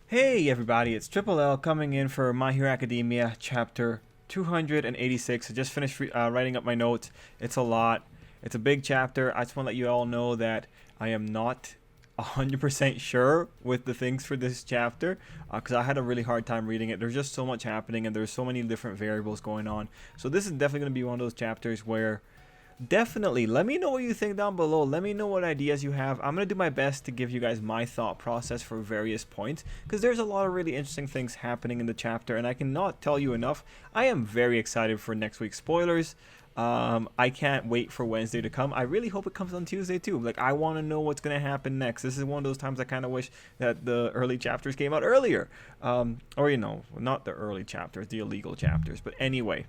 Hey everybody, it's Tripl-L coming in for My Hero Academia chapter 286. I just finished writing up my notes. It's a lot. It's a big chapter. I just want to let you all know that I am not 100% sure with the things for this chapter because I had a really hard time reading it. There's just so much happening and there's so many different variables going on. So this is definitely going to be one of those chapters where definitely let me know what you think down below. Let me know what ideas you have. I'm going to do my best to give you guys my thought process for various points because there's a lot of really interesting things happening in the chapter and I cannot tell you enough. I am very excited for next week's spoilers. I can't wait for Wednesday to come. I really hope it comes on Tuesday too. Like, I want to know what's going to happen next. This is one of those times I kind of wish that the early chapters came out earlier. Or, not the early chapters, the illegal chapters. But anyway,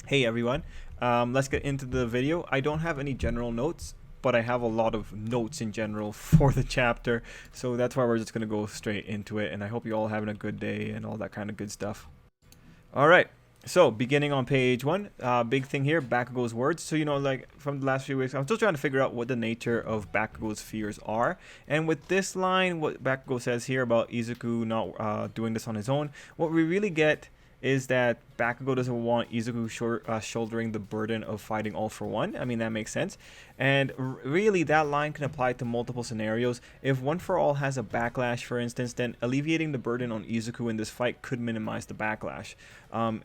hey everyone, let's get into the video. I don't have any general notes, but I have a lot of notes in general for the chapter, so that's why we're just going to go straight into it, and I hope you all having a good day and all that kind of good stuff. Alright, so beginning on page 1, big thing here, Bakugo's words. So like from the last few weeks, I'm still trying to figure out what the nature of Bakugo's fears are, and with this line, what Bakugo says here about Izuku not doing this on his own, what we really get is that Bakugo doesn't want Izuku shouldering the burden of fighting all for one. I mean, that makes sense. And really, that line can apply to multiple scenarios. If One for All has a backlash, for instance, then alleviating the burden on Izuku in this fight could minimize the backlash.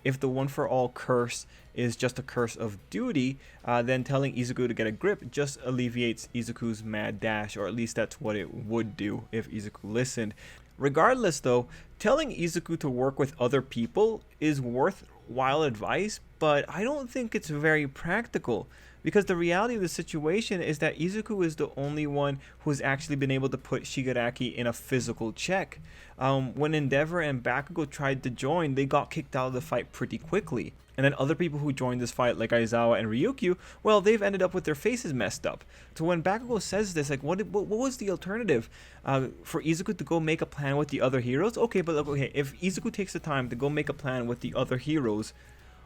If the One for All curse is just a curse of duty, then telling Izuku to get a grip just alleviates Izuku's mad dash, or at least that's what it would do if Izuku listened. Regardless though, telling Izuku to work with other people is worthwhile advice, but I don't think it's very practical. Because the reality of the situation is that Izuku is the only one who's actually been able to put Shigaraki in a physical check. When Endeavor and Bakugo tried to join, they got kicked out of the fight pretty quickly. And then other people who joined this fight, like Aizawa and Ryukyu, well, they've ended up with their faces messed up. So when Bakugo says this, like, what was the alternative? For Izuku to go make a plan with the other heroes? Okay, but okay, if Izuku takes the time to go make a plan with the other heroes,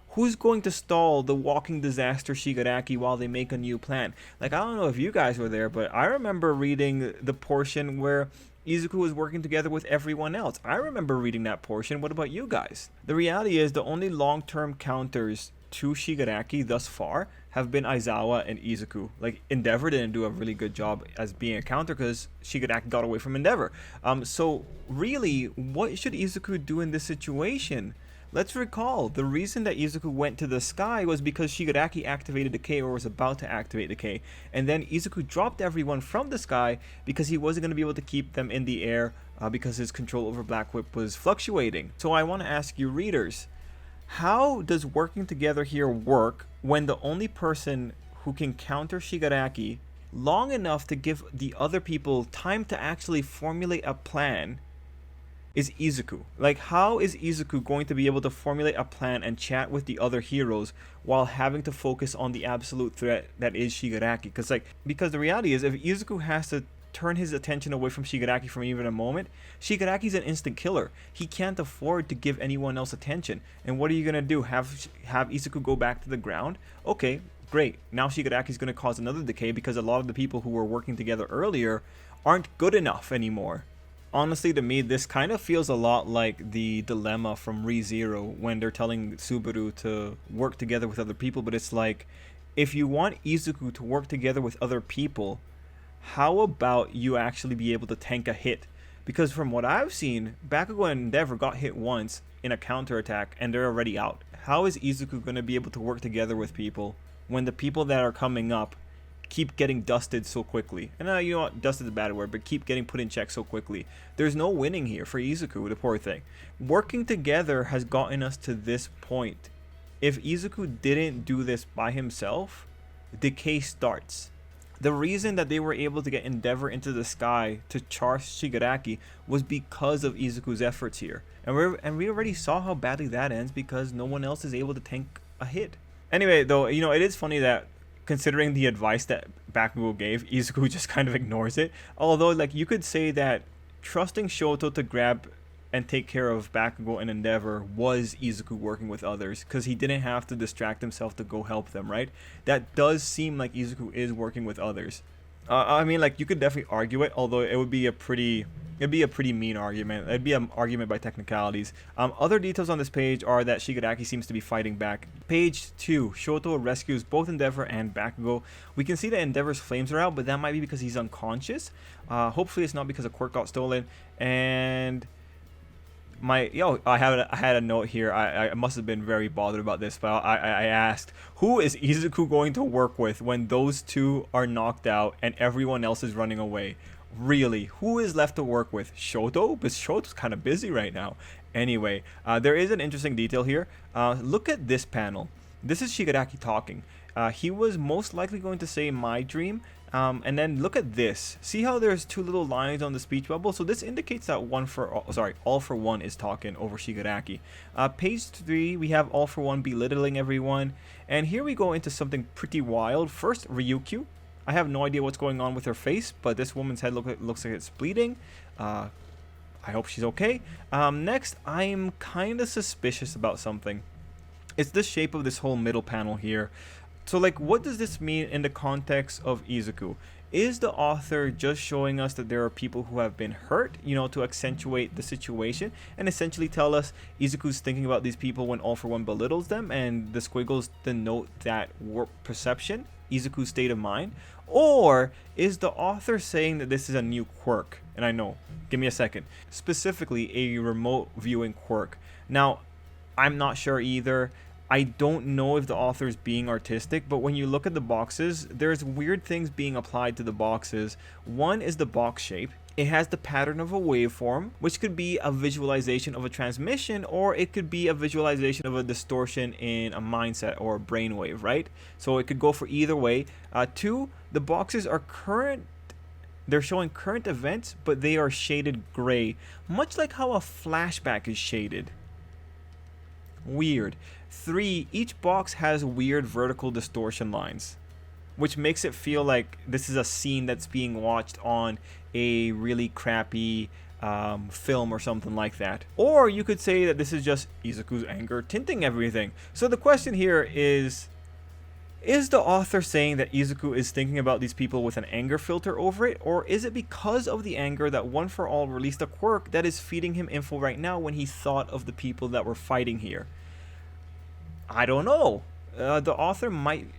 who's going to stall the walking disaster Shigaraki while they make a new plan? Like, I don't know if you guys were there, but I remember reading the portion where Izuku was working together with everyone else. I remember reading that portion. What about you guys? The reality is the only long-term counters to Shigaraki thus far have been Aizawa and Izuku. Like, Endeavor didn't do a really good job as being a counter because Shigaraki got away from Endeavor. So really, what should Izuku do in this situation? Let's recall, the reason that Izuku went to the sky was because Shigaraki activated the K, or was about to activate the K, and then Izuku dropped everyone from the sky because he wasn't going to be able to keep them in the air because his control over Black Whip was fluctuating. So I want to ask you readers, how does working together here work when the only person who can counter Shigaraki long enough to give the other people time to actually formulate a plan is Izuku? Like, how is Izuku going to be able to formulate a plan and chat with the other heroes while having to focus on the absolute threat that is Shigaraki? Because the reality is, if Izuku has to turn his attention away from Shigaraki for even a moment, Shigaraki's an instant killer. He can't afford to give anyone else attention. And what are you gonna do? Have Izuku go back to the ground? Okay, great. Now Shigaraki's gonna cause another decay because a lot of the people who were working together earlier aren't good enough anymore. Honestly, to me, this kind of feels a lot like the dilemma from ReZero when they're telling Subaru to work together with other people, but it's like, if you want Izuku to work together with other people, how about you actually be able to tank a hit? Because from what I've seen, Bakugo and Endeavor got hit once in a counterattack and they're already out. How is Izuku going to be able to work together with people when the people that are coming up keep getting dusted so quickly? And you know what, dusted is a bad word, but keep getting put in check so quickly. There's no winning here for Izuku, the poor thing. Working together has gotten us to this point. If Izuku didn't do this by himself, decay starts. The reason that they were able to get Endeavor into the sky to charge Shigaraki was because of Izuku's efforts here. And we already saw how badly that ends because no one else is able to tank a hit. Anyway, though, it is funny that considering the advice that Bakugo gave, Izuku just kind of ignores it. Although, like, you could say that trusting Shoto to grab and take care of Bakugo and Endeavor was Izuku working with others, because he didn't have to distract himself to go help them, right? That does seem like Izuku is working with others. I mean, like, you could definitely argue it, although it'd be a pretty mean argument. It'd be an argument by technicalities. Other details on this page are that Shigaraki seems to be fighting back. Page 2, Shoto rescues both Endeavor and Bakugo. We can see that Endeavor's flames are out, but that might be because he's unconscious. Hopefully it's not because a quirk got stolen. And I had a note here. I must have been very bothered about this, but I asked, who is Izuku going to work with when those two are knocked out and everyone else is running away? Really, who is left to work with? Shoto? But Shoto's kind of busy right now. Anyway, there is an interesting detail here. Look at this panel. This is Shigaraki talking. He was most likely going to say my dream. And then look at this. See how there's two little lines on the speech bubble? So this indicates that All for One is talking over Shigaraki. Page 3, we have All for One belittling everyone. And here we go into something pretty wild. First, Ryukyu. I have no idea what's going on with her face, but this woman's head looks like it's bleeding. I hope she's okay. Next, I'm kind of suspicious about something. It's the shape of this whole middle panel here. So, like, what does this mean in the context of Izuku? Is the author just showing us that there are people who have been hurt, to accentuate the situation and essentially tell us Izuku's thinking about these people when All for One belittles them, and the squiggles denote that warped perception, Izuku's state of mind? Or is the author saying that this is a new quirk? And I know, give me a second. Specifically, a remote viewing quirk. Now, I'm not sure either. I don't know if the author is being artistic, but when you look at the boxes, there's weird things being applied to the boxes. One is the box shape. It has the pattern of a waveform, which could be a visualization of a transmission, or it could be a visualization of a distortion in a mindset or a brainwave, right? So it could go for either way. Two, the boxes are current. They're showing current events, but they are shaded gray, much like how a flashback is shaded. Weird. 3, each box has weird vertical distortion lines, which makes it feel like this is a scene that's being watched on a really crappy film or something like that. Or you could say that this is just Izuku's anger tinting everything. So the question here is the author saying that Izuku is thinking about these people with an anger filter over it? Or is it because of the anger that One for All released a quirk that is feeding him info right now when he thought of the people that were fighting here? I don't know. The author might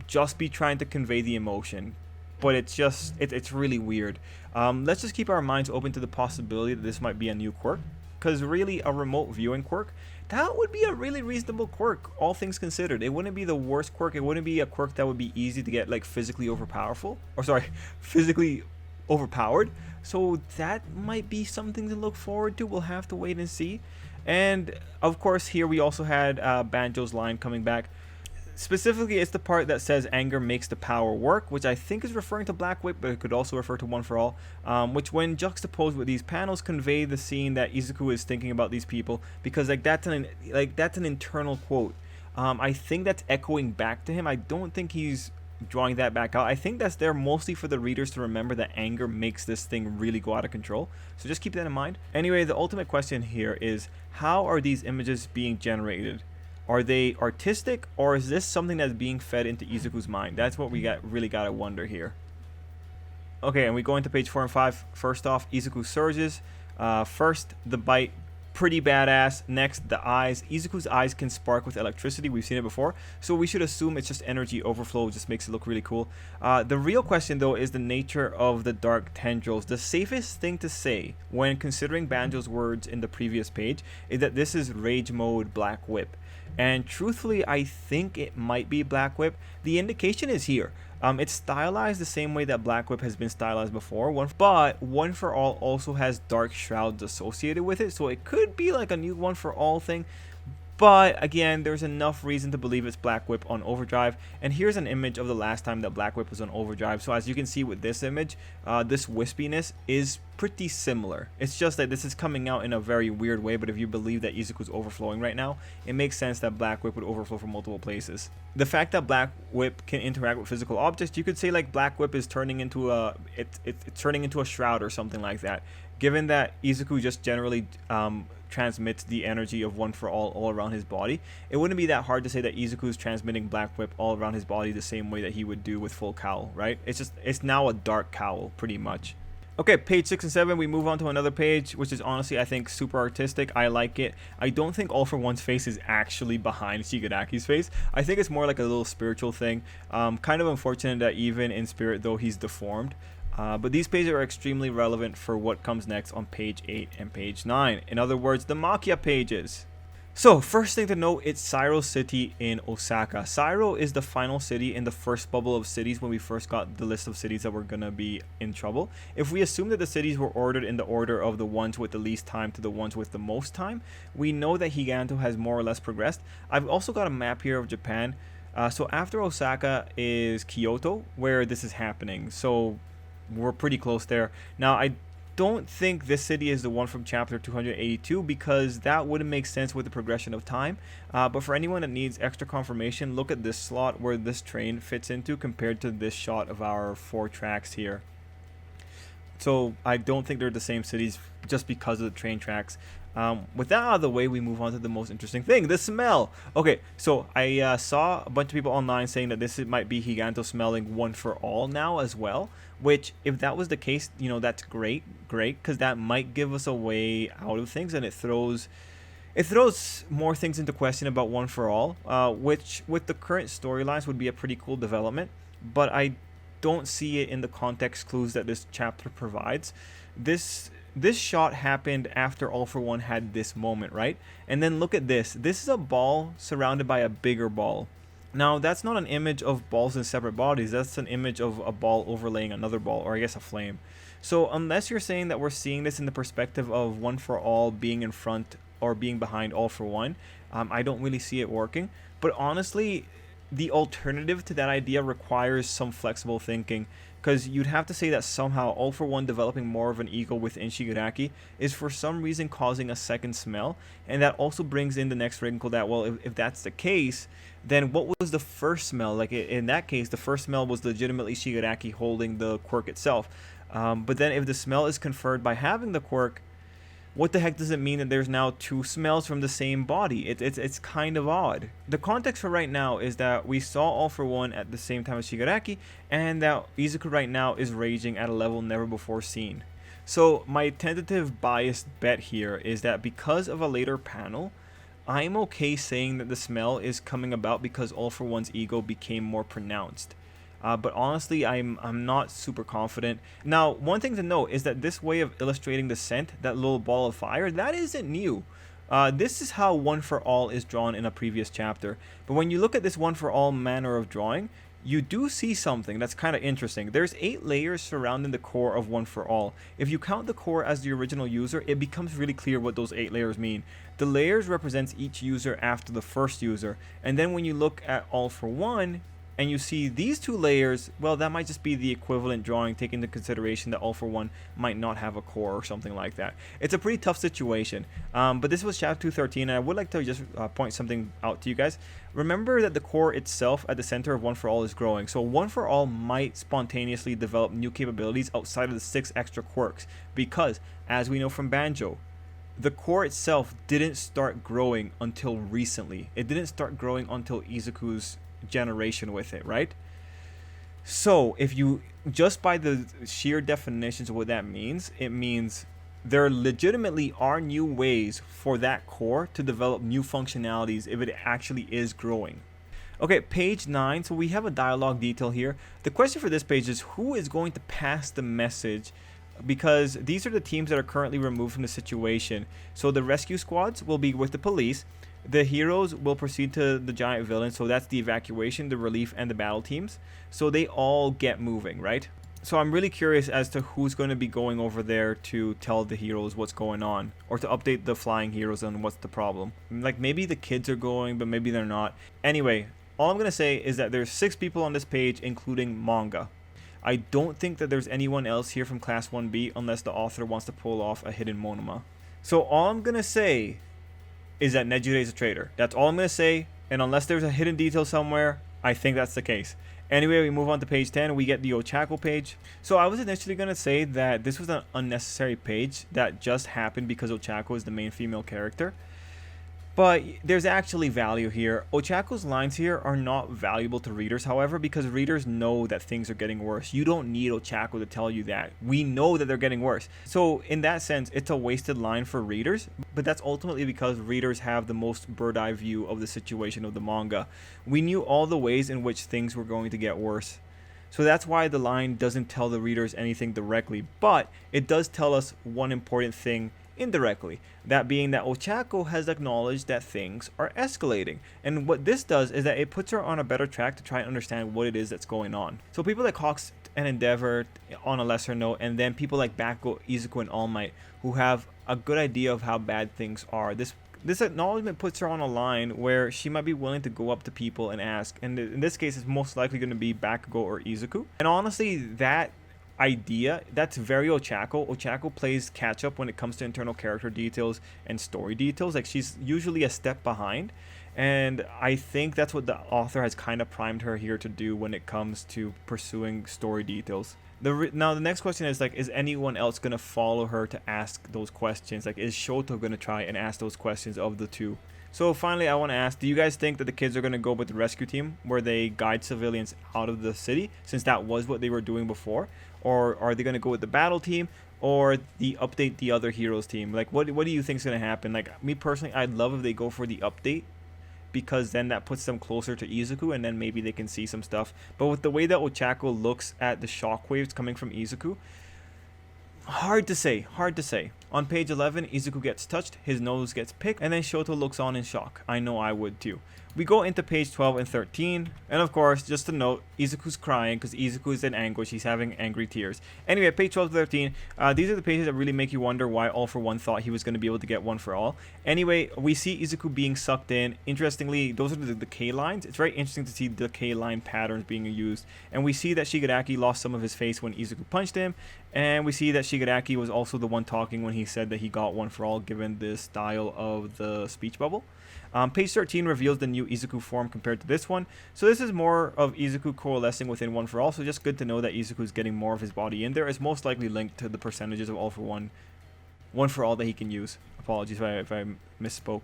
just be trying to convey the emotion, but it's really weird. Let's just keep our minds open to the possibility that this might be a new quirk, because really a remote viewing quirk, that would be a really reasonable quirk, all things considered. It wouldn't be the worst quirk. It wouldn't be a quirk that would be easy to get, like, physically overpowered. So that might be something to look forward to. We'll have to wait and see. And of course, here we also had Banjo's line coming back. Specifically, it's the part that says anger makes the power work, which I think is referring to Black Whip, but it could also refer to One for All, which when juxtaposed with these panels convey the scene that Izuku is thinking about these people, because that's an internal quote. I think that's echoing back to him. I don't think he's drawing that back out. I think that's there mostly for the readers to remember that anger makes this thing really go out of control. So just keep that in mind. Anyway, the ultimate question here is, how are these images being generated? Are they artistic, or is this something that's being fed into Izuku's mind? That's what we really gotta wonder here. Okay, and we go into page 4 and 5. First off, Izuku surges. First, the bite. Pretty badass. Next, the eyes. Izuku's eyes can spark with electricity. We've seen it before, so we should assume it's just energy overflow. Just makes it look really cool. The real question, though, is the nature of the dark tendrils. The safest thing to say when considering Banjo's words in the previous page is that this is Rage Mode Black Whip. And truthfully, I think it might be Black Whip. The indication is here. It's stylized the same way that Black Whip has been stylized before, but One for All also has dark shrouds associated with it, so it could be like a new One for All thing. But again, there's enough reason to believe it's Black Whip on Overdrive. And here's an image of the last time that Black Whip was on Overdrive. So as you can see with this image, this wispiness is pretty similar. It's just that this is coming out in a very weird way, but if you believe that Izuku's overflowing right now, it makes sense that Black Whip would overflow from multiple places. The fact that Black Whip can interact with physical objects, you could say like Black Whip is turning into it's turning into a shroud or something like that. given that Izuku just generally transmits the energy of One for all around his body, it wouldn't be that hard to say that Izuku is transmitting Black Whip all around his body the same way that he would do with full cowl, right? It's now a dark cowl, pretty much. Okay, page 6 and 7, we move on to another page, which is honestly, I think, super artistic. I like it. I don't think All for One's face is actually behind Shigaraki's face. I think it's more like a little spiritual thing. Kind of unfortunate that even in spirit, though, he's deformed. But these pages are extremely relevant for what comes next on page 8 and page 9. In other words, the Makia pages. So, first thing to note, it's Cyro City in Osaka. Cyro is the final city in the first bubble of cities when we first got the list of cities that were going to be in trouble. If we assume that the cities were ordered in the order of the ones with the least time to the ones with the most time, we know that Higanto has more or less progressed. I've also got a map here of Japan. So after Osaka is Kyoto, where this is happening. So we're pretty close there. Now, I don't think this city is the one from chapter 282 because that wouldn't make sense with the progression of time. But for anyone that needs extra confirmation, look at this slot where this train fits into compared to this shot of our 4 tracks here. So I don't think they're the same cities just because of the train tracks. With that out of the way, we move on to the most interesting thing, the smell. Okay, so I saw a bunch of people online saying that this might be Higanto smelling One for All now as well, which if that was the case, you know, that's great, because that might give us a way out of things, and it throws more things into question about One for All, which with the current storylines would be a pretty cool development, but I don't see it in the context clues that this chapter provides. This shot happened after All for One had this moment, right? And then look at this. This is a ball surrounded by a bigger ball. Now, that's not an image of balls in separate bodies. That's an image of a ball overlaying another ball, or I guess a flame. So unless you're saying that we're seeing this in the perspective of One for All being in front or being behind All for One, I don't really see it working. But honestly, the alternative to that idea requires some flexible thinking, because you'd have to say that somehow All for One developing more of an ego within Shigaraki is for some reason causing a second smell, and that also brings in the next wrinkle that, well, if that's the case, then what was the first smell? Like, in that case, the first smell was legitimately Shigaraki holding the quirk itself. But then if the smell is conferred by having the quirk, what the heck does it mean that there's now 2 smells from the same body? It's kind of odd. The context for right now is that we saw All for One at the same time as Shigaraki, and that Izuku right now is raging at a level never before seen. So my tentative biased bet here is that because of a later panel, I'm okay saying that the smell is coming about because All for One's ego became more pronounced. But honestly, I'm not super confident. Now, one thing to note is that this way of illustrating the scent, that little ball of fire, that isn't new. This is how One for All is drawn in a previous chapter. But when you look at this One for All manner of drawing, you do see something that's kind of interesting. There's 8 layers surrounding the core of One for All. If you count the core as the original user, it becomes really clear what those 8 layers mean. The layers represents each user after the first user. And then when you look at All for One, and you see these 2 layers, well, that might just be the equivalent drawing, taking into consideration that All for One might not have a core or something like that. It's a pretty tough situation, but this was chapter 213, and I would like to just point something out to you guys. Remember that the core itself at the center of One for All is growing, so One for All might spontaneously develop new capabilities outside of the 6 extra quirks, because, as we know from Banjo, the core itself didn't start growing until recently. It didn't start growing until Izuku's generation with it, right? So if you just by the sheer definitions of what that means, it means there legitimately are new ways for that core to develop new functionalities if it actually is growing. Okay, page 9. So we have a dialogue detail here. The question for this page is who is going to pass the message, because these are the teams that are currently removed from the situation. So the rescue squads will be with the police. The heroes will proceed to the giant villain, so that's the evacuation, the relief, and the battle teams. So they all get moving, right? So I'm really curious as to who's going to be going over there to tell the heroes what's going on, or to update the flying heroes on what's the problem. Like, maybe the kids are going, but maybe they're not. Anyway, all I'm going to say is that there's 6 people on this page, including manga. I don't think that there's anyone else here from Class 1B unless the author wants to pull off a hidden monoma. So all I'm going to say is that Nejire is a traitor. That's all I'm going to say, and unless there's a hidden detail somewhere, I think that's the case. Anyway, we move on to page 10. We get the Ochako page. So I was initially going to say that this was an unnecessary page that just happened because Ochako is the main female character. But there's actually value here. Ochako's lines here are not valuable to readers, however, because readers know that things are getting worse. You don't need Ochako to tell you that. We know that they're getting worse. So in that sense, it's a wasted line for readers, but that's ultimately because readers have the most bird-eye view of the situation of the manga. We knew all the ways in which things were going to get worse. So that's why the line doesn't tell the readers anything directly, but it does tell us one important thing indirectly, that being that Ochako has acknowledged that things are escalating, and what this does is that it puts her on a better track to try and understand what it is that's going on. So people like Hawks and Endeavor on a lesser note, and then people like Backwoods, Izuku, and All Might who have a good idea of how bad things are. This acknowledgement puts her on a line where she might be willing to go up to people and ask, and in this case it's most likely going to be Bakugo or Izuku. And honestly, that idea, that's very Ochako. Ochako plays catch up when it comes to internal character details and story details. Like, she's usually a step behind, and I think that's what the author has kind of primed her here to do when it comes to pursuing story details. Now the next question is, like, is anyone else gonna follow her to ask those questions? Like, is Shoto gonna try and ask those questions of the two? So finally, I want to ask, do you guys think that the kids are going to go with the rescue team where they guide civilians out of the city, since that was what they were doing before? Or are they going to go with the battle team, or the update the other heroes team? Like, what do you think is going to happen? Like, me personally, I'd love if they go for the update, because then that puts them closer to Izuku, and then maybe they can see some stuff. But with the way that Ochako looks at the shockwaves coming from Izuku, hard to say. On page 11, Izuku gets touched, his nose gets picked, and then Shoto looks on in shock. I know I would too. We go into page 12 and 13, and of course, just to note, Izuku's crying because Izuku is in anguish. He's having angry tears. Anyway, page 12 to 13, these are the pages that really make you wonder why All For One thought he was going to be able to get One For All. Anyway, we see Izuku being sucked in. Interestingly, those are the K lines. It's very interesting to see the K line patterns being used. And we see that Shigaraki lost some of his face when Izuku punched him. And we see that Shigaraki was also the one talking when he said that he got One For All, given the style of the speech bubble. Page 13 reveals the new Izuku form compared to this one. So this is more of Izuku coalescing within One For All. So just good to know that Izuku is getting more of his body in there. It's most likely linked to the percentages of All For One, One For All that he can use. Apologies if I misspoke.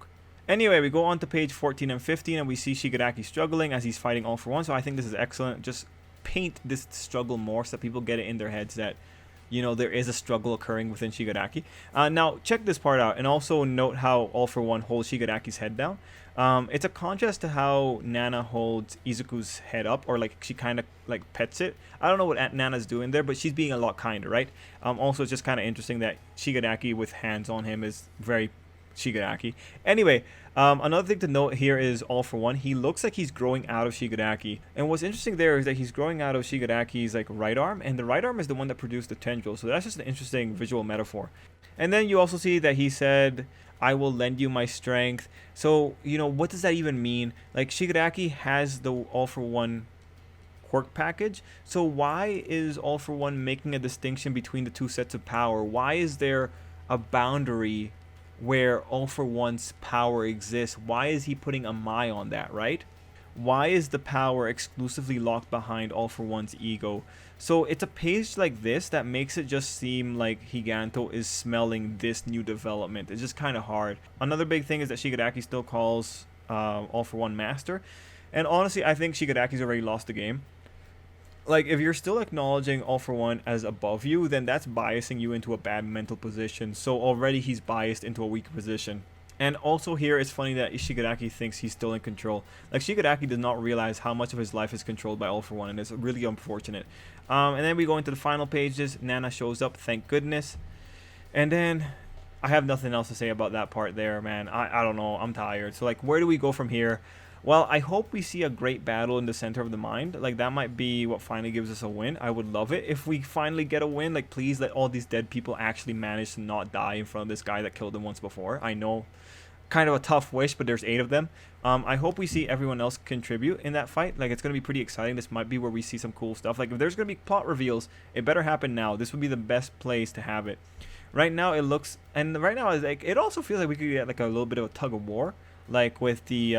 Anyway, we go on to page 14 and 15, and we see Shigaraki struggling as he's fighting All For One. So I think this is excellent. Just paint this struggle more so that people get it in their heads that, you know, there is a struggle occurring within Shigaraki. Now, check this part out, and also note how All For One holds Shigaraki's head down. It's a contrast to how Nana holds Izuku's head up, or like she kind of like pets it. I don't know what Nana's doing there, but she's being a lot kinder, right? Also, it's just kind of interesting that Shigaraki with hands on him is very Shigaraki. Anyway, another thing to note here is All For One. He looks like he's growing out of Shigaraki, and what's interesting there is that he's growing out of Shigaraki's like right arm, and the right arm is the one that produced the tendril. So that's just an interesting visual metaphor. And then you also see that he said, "I will lend you my strength." So, you know, what does that even mean? Like, Shigaraki has the All For One quirk package, so why is All For One making a distinction between the two sets of power? Why is there a boundary where All For One's power exists? Why is he putting a Mai on that, right? Why is the power exclusively locked behind All For One's ego? So it's a page like this that makes it just seem like Higanto is smelling this new development. It's just kind of hard. Another big thing is that Shigaraki still calls All For One master, and honestly, I think Shigaraki's already lost the game. Like, if you're still acknowledging All For One as above you, then that's biasing you into a bad mental position. So already he's biased into a weak position. And also here, it's funny that Shigaraki thinks he's still in control. Like, Shigaraki does not realize how much of his life is controlled by All For One, and it's really unfortunate. And then we go into the final pages. Nana shows up, thank goodness. And then I have nothing else to say about that part there, man. I don't know, I'm tired. So, like, where do we go from here? Well, I hope we see a great battle in the center of the mind. Like, that might be what finally gives us a win. I would love it if we finally get a win. Like, please let all these dead people actually manage to not die in front of this guy that killed them once before. I know, kind of a tough wish, but there's 8 of them. I hope we see everyone else contribute in that fight. Like, it's going to be pretty exciting. This might be where we see some cool stuff. Like, if there's going to be plot reveals, it better happen now. This would be the best place to have it. Right now, it looks, and right now, it's like, it also feels like we could get like a little bit of a tug of war, like with the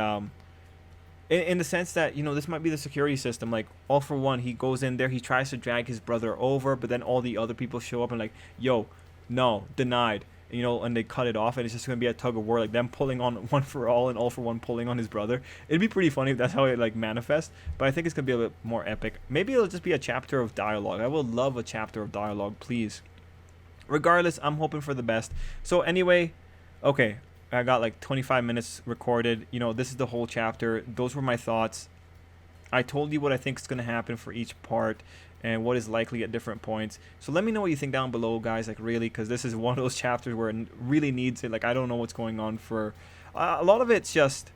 in the sense that, you know, this might be the security system. Like, All For One, he goes in there, he tries to drag his brother over, but then all the other people show up and like, yo, no, denied. You know, and they cut it off, and it's just gonna be a tug of war, like them pulling on One For All and All For One pulling on his brother. It'd be pretty funny if that's how it like manifests, but I think it's gonna be a bit more epic. Maybe it'll just be a chapter of dialogue. I would love a chapter of dialogue, please. Regardless, I'm hoping for the best. So anyway, okay, I got like 25 minutes recorded. You know, this is the whole chapter. Those were my thoughts. I told you what I think is going to happen for each part and what is likely at different points. So let me know what you think down below, guys, like really, because this is one of those chapters where it really needs it. Like, I don't know what's going on for a lot of it's just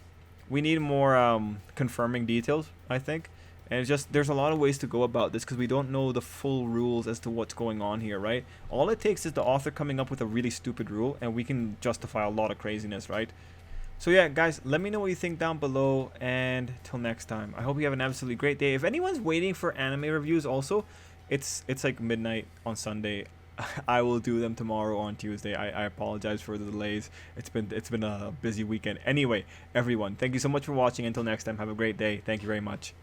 we need more confirming details, I think. And it's just, there's a lot of ways to go about this because we don't know the full rules as to what's going on here, right? All it takes is the author coming up with a really stupid rule and we can justify a lot of craziness, right? So yeah, guys, let me know what you think down below, and till next time, I hope you have an absolutely great day. If anyone's waiting for anime reviews also, it's like midnight on Sunday. I will do them tomorrow on Tuesday. I apologize for the delays. It's been a busy weekend. Anyway, everyone, thank you so much for watching. Until next time, have a great day. Thank you very much.